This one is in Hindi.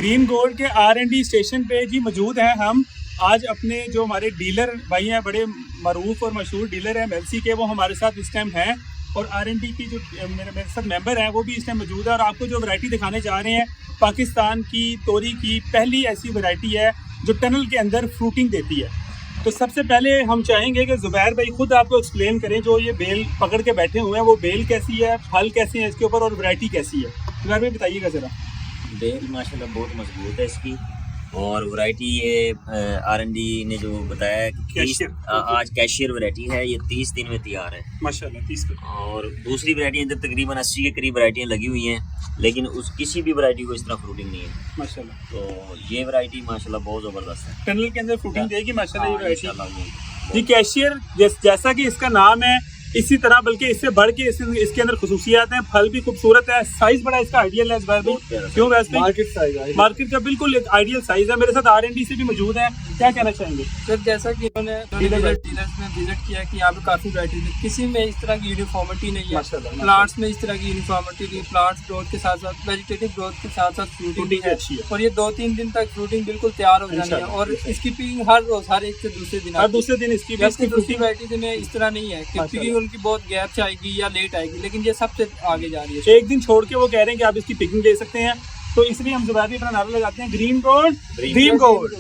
ग्रीन गोल्ड के R&D स्टेशन पे जी मौजूद हैं हम। आज अपने जो हमारे डीलर भाई हैं, बड़े मरूफ और मशहूर डीलर हैं MLC के, वो हमारे साथ इस टाइम हैं। और R&D की जो मेरे साथ मेंबर हैं वो भी इस टाइम मौजूद है। और आपको जो वैरायटी दिखाने जा रहे हैं, पाकिस्तान की तोरी की पहली ऐसी वैरायटी है जो टनल के अंदर फ्रूटिंग देती है। तो सबसे पहले हम चाहेंगे कि ज़ुबैर भाई खुद आपको एक्सप्लेन करें, जो ये बेल पकड़ के बैठे हुए हैं वो बेल कैसी है, फल कैसे हैं इसके ऊपर और वैरायटी कैसी है। ज़ुबैर भाई बताइएगा ज़रा। बेल माशाल्लाह बहुत मजबूत है इसकी, और वैरायटी ये R&D ने जो बताया है कि आज कैशियर वैरायटी है, ये 30 दिन में तैयार है माशाल्लाह 30 दिन। और दूसरी वैरायटी अंदर तकरीबन 80 के करीब वैरायटियाँ लगी हुई हैं, लेकिन उस किसी भी वैरायटी को इस तरह फ्रूटिंग नहीं है माशाल्लाह। तो ये वैरायटी माशाल्लाह बहुत ज़बरदस्त है, टनल के अंदर फ्रूटिंग देगी माशाल्लाह ये वैरायटी। इंशाल्लाह। जी कैशियर जैसा कि इसका नाम है, इसी तरह बल्कि इससे बढ़ के इसके अंदर खुसूसियात हैं। फल भी खूबसूरत है, साइज बड़ा इसका आइडियल है। क्यों वैसे मार्केट का बिल्कुल एक आइडियल साइज है। मेरे साथ R&D से भी मौजूद है, क्या कहना चाहेंगे सर? जैसा कि उन्होंने डीलर्स में विजिट किया कि यहाँ पे काफी वैरायटी है, किसी में इस तरह की यूनिफॉर्मिटी नहीं है। प्लांट्स में इस तरह की यूनिफॉर्मिटी नहीं, प्लांट्स ग्रोथ के साथ साथ वेजिटेटिव ग्रोथ के साथ साथ फ्रूटिंग है अच्छी है। और ये 2-3 दिन तक फ्रूटिंग बिल्कुल तैयार हो जानी है। और इसकी पिकिंग हर रोज हर एक से दूसरे दिन इसकी दूसरी वैरायटी में इस तरह नहीं है कि पिकिंग उनकी बहुत गैप आएगी या लेट आएगी, लेकिन ये सबसे आगे जा रही है। एक दिन छोड़ के वो कह रहे हैं कि आप इसकी पिकिंग ले सकते हैं। तो इसलिए हम ज़ुबैर भाई अपना नारा लगाते हैं, ग्रीन गोल्ड ड्रीम गोल्ड।